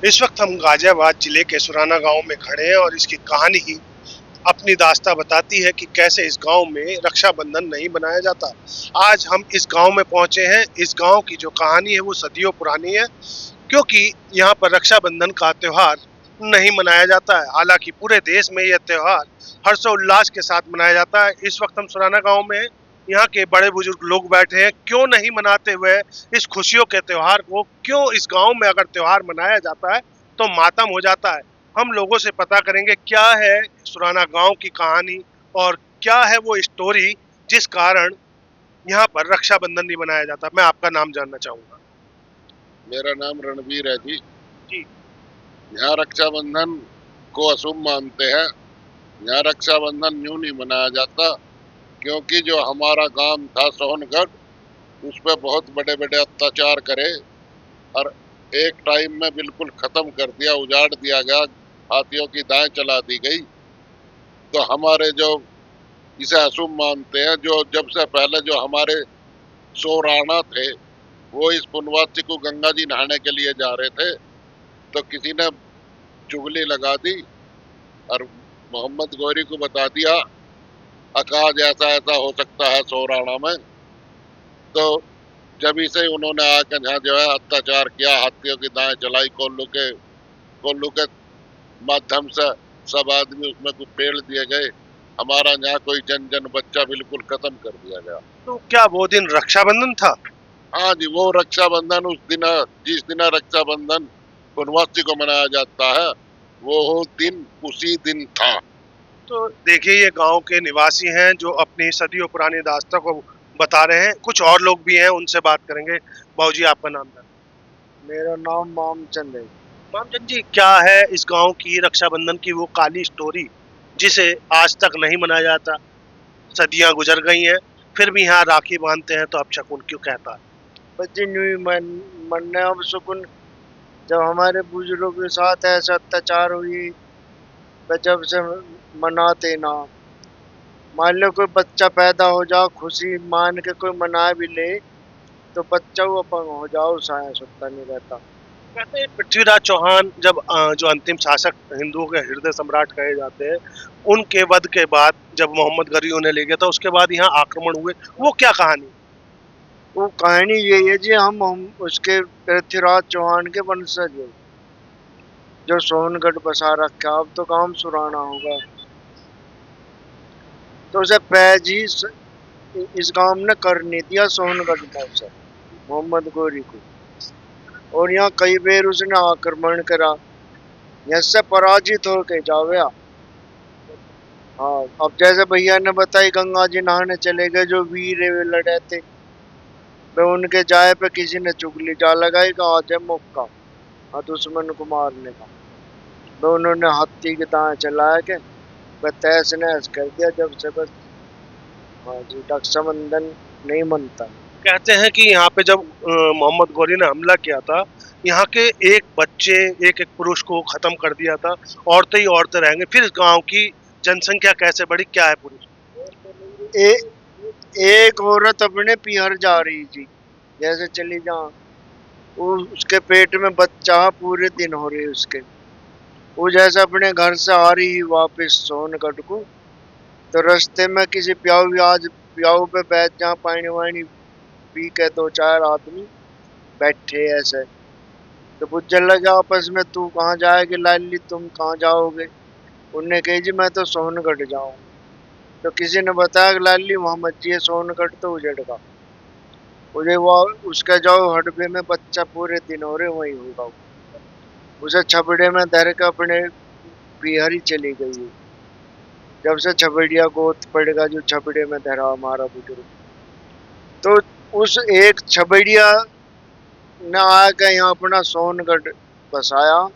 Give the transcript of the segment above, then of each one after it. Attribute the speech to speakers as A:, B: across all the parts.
A: इस वक्त हम गाजियाबाद जिले के सुराना गांव में खड़े हैं और इसकी कहानी ही अपनी दास्तां बताती है कि कैसे इस गांव में रक्षाबंधन नहीं मनाया जाता। आज हम इस गांव में पहुंचे हैं। इस गांव की जो कहानी है वो सदियों पुरानी है, क्योंकि यहाँ पर रक्षाबंधन का त्योहार नहीं मनाया जाता है। हालांकि पूरे देश में यह त्योहार हर्षोल्लास के साथ मनाया जाता है। इस वक्त हम सुराना गांव में हैं। यहाँ के बड़े बुजुर्ग लोग बैठे हैं। क्यों नहीं मनाते हुए इस खुशियों के त्योहार को, क्यों इस गांव में अगर त्योहार मनाया जाता है तो मातम हो जाता है। हम लोगों से पता करेंगे क्या है सुराना गांव की कहानी और क्या है वो स्टोरी जिस कारण यहाँ पर रक्षाबंधन नहीं मनाया जाता। मैं आपका नाम जानना चाहूंगा।
B: मेरा नाम रणवीर है जी।
A: जी।
B: यहाँ रक्षाबंधन को अशुभ मानते हैं। यहाँ रक्षाबंधन यूं नहीं मनाया जाता, क्योंकि जो हमारा गांव था सोनगढ़, उस पर बहुत बड़े बड़े अत्याचार करे और एक टाइम में बिल्कुल खत्म कर दिया, उजाड़ दिया गया, हाथियों की दाएं चला दी गई। तो हमारे जो इसे अशुभ मानते हैं, जो जब से पहले जो हमारे सो राणा थे, वो इस पुनवासी को गंगा जी नहाने के लिए जा रहे थे, तो किसी ने चुगली लगा दी और मोहम्मद गौरी को बता दिया, अकाज ऐसा ऐसा हो सकता है सोराणा में। तो जब इसे उन्होंने आकर यहाँ जो है अत्याचार किया, हाथियों की दाएं चलाई, कोल्लू के माध्यम से सब आदमी उसमें कुछ पेड़ दिए गए। हमारा यहाँ कोई जन जन बच्चा बिल्कुल खत्म कर दिया गया।
A: तो क्या वो दिन रक्षाबंधन था?
B: हाँ जी, वो रक्षाबंधन उस दिन, जिस दिन रक्षाबंधन पूर्णवासी को मनाया जाता है, वो दिन उसी दिन था।
A: तो देखिए, ये गांव के निवासी हैं जो अपनी सदियों पुरानी दास्तां को बता रहे हैं। कुछ और लोग भी हैं, उनसे बात करेंगे। बाबूजी, आपका नाम क्या?
C: मेरा नाम मामचंद है।
A: मामचंद जी, क्या है इस गांव की रक्षाबंधन की वो काली स्टोरी जिसे आज तक नहीं मनाया जाता? सदियां गुजर गई हैं, फिर भी यहाँ राखी बांधते हैं, तो अब शकुन क्यों कहता है?
C: बच्चे मरने अब सुकून, जब हमारे बुजुर्गों के साथ ऐसा अत्याचार हुई तो जब से मनाते ना। मान लो कोई बच्चा पैदा हो जाओ, खुशी मान के कोई मना भी ले तो बच्चा वो अपंग हो जाओ, साया सुत्ता नहीं रहता।
A: कहते हैं पृथ्वीराज चौहान जब जो अंतिम शासक हिंदुओं के हृदय सम्राट कहे जाते हैं, उनके वध के बाद जब मोहम्मद गौरी उन्हें ले गया था, उसके बाद यहाँ आक्रमण हुए, वो क्या कहानी?
C: वो कहानी यही है जी, हम उसके पृथ्वीराज चौहान के वंशज है, जो सोनगढ़ बसा रखा। अब तो काम सुराना होगा। तो उसे पैज ही इस गांव ने कर नहीं दिया सोनगढ़ में से, मोहम्मद गौरी को। और यहाँ कई बार उसने आक्रमण करा, यहाँ से पराजित होके जावे। हाँ, अब जैसे भैया ने बताई, गंगा जी नहाने चले गए जो वीर वे लड़े थे, वे उनके जाए पे किसी ने चुगली जा लगाई कि आज है मौका हाँ दुश्मन को मारने का। तो उन्होंने हाथी के दाएं चलाया के वह तहस नहस कर दिया। जब से बस हाँ जी, रक्षाबंधन नहीं मनता।
A: कहते हैं कि यहाँ पे जब मोहम्मद गौरी ने हमला किया था, यहाँ के एक बच्चे, एक एक पुरुष को खत्म कर दिया था। औरतें ही औरतें रहेंगे, फिर गांव की जनसंख्या कैसे बढ़ी? क्या है पुरुष?
C: एक औरत अपने पिहर जा रही थी, जैसे चली जा, उसके पेट में बच्चा पूरे दिन हो रही उसके। वो जैसे अपने घर से आ रही वापस सोनगढ़ को, तो रास्ते में किसी प्याऊ पे बैठ जा, पानी वानी पी के दो चार आदमी बैठे ऐसे, तो पूछने लगे आपस में, तू कहाँ जाएगी लाली, तुम कहाँ जाओगे? उनने कही जी मैं तो सोनगढ़ जाऊँ। तो किसी ने बताया कि लाली वहाँ मत जिए, सोनगढ़ तो उजड़गा, उसे वो उसका जाओ हडबे में बच्चा पूरे दिन हो रहे वही होगा। उसे छबड़े में धर के अपने बिहारी चली गई। जब से छबड़िया गोद पड़ेगा जो छबड़े में धरा हमारा बुजुर्ग, तो उस एक छबड़िया ने आके यहाँ अपना सोनगढ़ बसाया।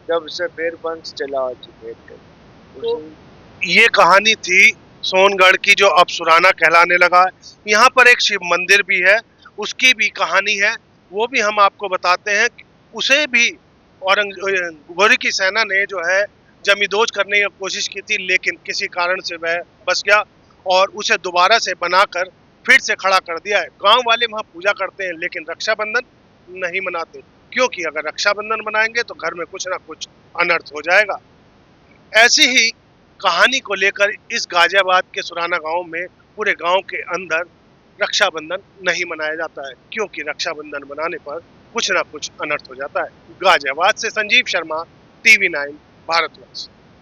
C: जब से फिर वंश चला आज
A: तो ये कहानी थी सोनगढ़ की, जो अब सुराना कहलाने लगा। यहाँ पर एक शिव मंदिर भी है, उसकी भी कहानी है, वो भी हम आपको बताते हैं। उसे भी गौरी की सेना ने जो है जमींदोज करने की कोशिश की थी, लेकिन किसी कारण से वह बच गया और उसे दोबारा से बनाकर फिर से खड़ा कर दिया है। गांव वाले वहां पूजा करते हैं, लेकिन रक्षाबंधन नहीं मनाते। क्योंकि अगर रक्षाबंधन बनाएंगे तो घर में कुछ ना कुछ अनर्थ हो जाएगा। ऐसी ही कहानी को लेकर इस गाजियाबाद के सुराना गांव में पूरे गांव के अंदर रक्षाबंधन नहीं मनाया जाता है, क्योंकि रक्षाबंधन मनाने पर कुछ ना कुछ अनर्थ हो जाता है। गाजियाबाद से संजीव शर्मा, टीवी 9 भारतवर्ष।